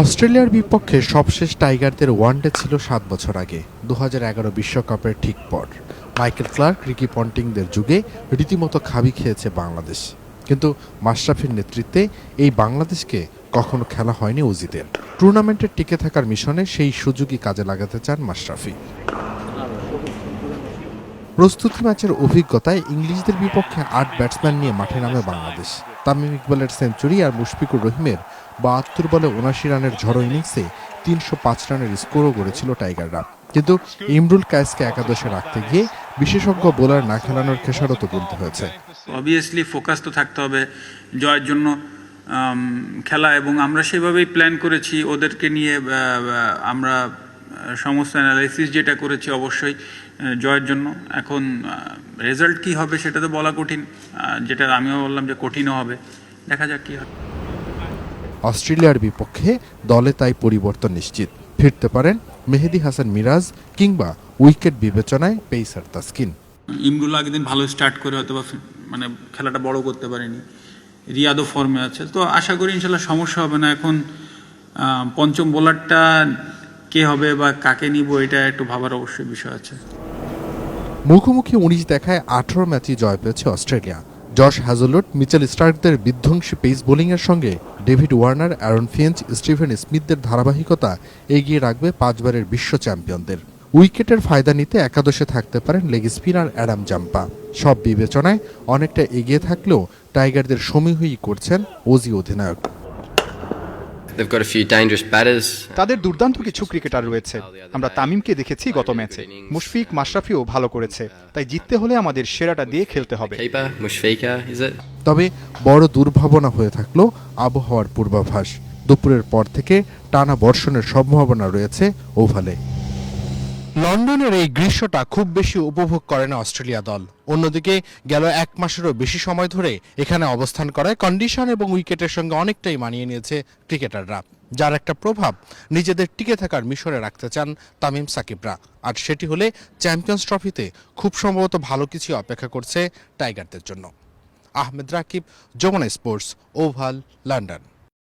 অস্ট্রেলিয়ার বিপক্ষে সবশেষ টাইগারদের ওয়ানডে ছিল ৭ বছর আগে ২০১১ বিশ্বকাপের ঠিক পর। মাইকেল ক্লার্ক, রিকি পন্টিংদের যুগে রীতিমতো খাবি খেয়েছে বাংলাদেশ, কিন্তু মাশরাফির নেতৃত্বে এই বাংলাদেশকে কখনো খেলা হয়নি অজিদের। টুর্নামেন্টের টিকে থাকার মিশনে সেই সুযোগই কাজে লাগাতে চান মাশরাফি। প্রস্তুতি ম্যাচের অভিজ্ঞতায় ইংলিশদের বিপক্ষে ৮ ব্যাটসম্যান নিয়ে মাঠে নামে বাংলাদেশ। তামিম ইকবালের সেঞ্চুরি আর মুশফিকুর রহিমের ৭২ বলে ৭৯ রানের ঝড়ো ইনিংসে ৩০৫ রানের স্কোরও গড়েছিল টাইগাররা। কিন্তু ইমরুল কায়েসকে একাদশে রাখতে গিয়ে বিশেষজ্ঞ বোলার না খেলানোর খেসারতও তুলতে হয়েছে। অবভিয়াসলি ফোকাস তো থাকতে হবে জয়ের জন্য খেলা, এবং আমরা সেভাবেই প্ল্যান করেছি ওদেরকে নিয়ে। আমরা সমস্ত অ্যানালাইসিস যেটা করেছি অবশ্যই জয়ের জন্য। এখন রেজাল্ট কি হবে সেটা তো বলা কঠিন, যেটা আমিও বললাম যে কঠিনও হবে, দেখা যাক কি হয়। অস্ট্রেলিয়ার বিপক্ষে দলে তাই পরিবর্তন নিশ্চিত। ফিরতে পারেন মেহেদী হাসান মিরাজ কিংবা উইকেট বিবেচনায় পেসার তাসকিন। ইমরুল আগের দিন ভালো স্টার্ট করে হয়তো বা মানে খেলাটা বড় করতে পারেনি, রিয়াদও ফর্মে আছে, তো আশা করি ইনশাল্লাহ সমস্যা হবে না। এখন পঞ্চম বোলারটা কে হবে বা কাকে নিব এটা একটু ভাবার অবশ্যই বিষয় আছে। মুখোমুখি ১৯ দেখায় ১৮ ম্যাচই জয় পেয়েছে অস্ট্রেলিয়া। জশ হ্যাজলউড, মিচেল স্টার্কদের বিধ্বংসী পেস বোলিংয়ের সঙ্গে David Warner, Aaron Finch, Steven স্মিথদের ধারাবাহিকতা এগিয়ে রাখবে ৫ বারের বিশ্ব চ্যাম্পিয়নদের। উইকেটের ফায়দা নিতে একাদশে থাকতে পারেন লেগ স্পিনার অ্যাডাম জাম্পা। সব বিবেচনায় অনেকটা এগিয়ে থাকলেও টাইগারদের সমীহই করছেন অজি অধিনায়ক। তাদের দুর্দান্ত কিছু ক্রিকেটার রয়েছে। আমরা তামিমকে দেখেছি গত ম্যাচে, মুশফিক, মাশরাফিও ভালো করেছে, তাই জিততে হলে আমাদের সেরাটা দিয়ে খেলতে হবে। তবে বড় দুর্ভাবনা হয়ে থাকলো আবহাওয়ার পূর্বাভাস। দুপুরের পর থেকে টানা বর্ষণের সম্ভাবনা রয়েছে ওভালে। লন্ডনের এই গ্রীষ্মটা খুব বেশি উপভোগ করে না অস্ট্রেলিয়া দল। অন্যদিকে গেল ১ মাসেরও বেশি সময় ধরে এখানে অবস্থান করায় কন্ডিশন এবং উইকেটের সঙ্গে অনেকটাই মানিয়ে নিয়েছে ক্রিকেটাররা, যার একটা প্রভাব নিজেদের টিকে থাকার মিশরে রাখতে চান তামিম সাকিবরা। আর সেটি হলে চ্যাম্পিয়ন্স ট্রফিতে খুব সম্ভবত ভালো কিছু অপেক্ষা করছে টাইগারদের জন্য। Ahmed Rakib, Jamuna sports, Oval, London.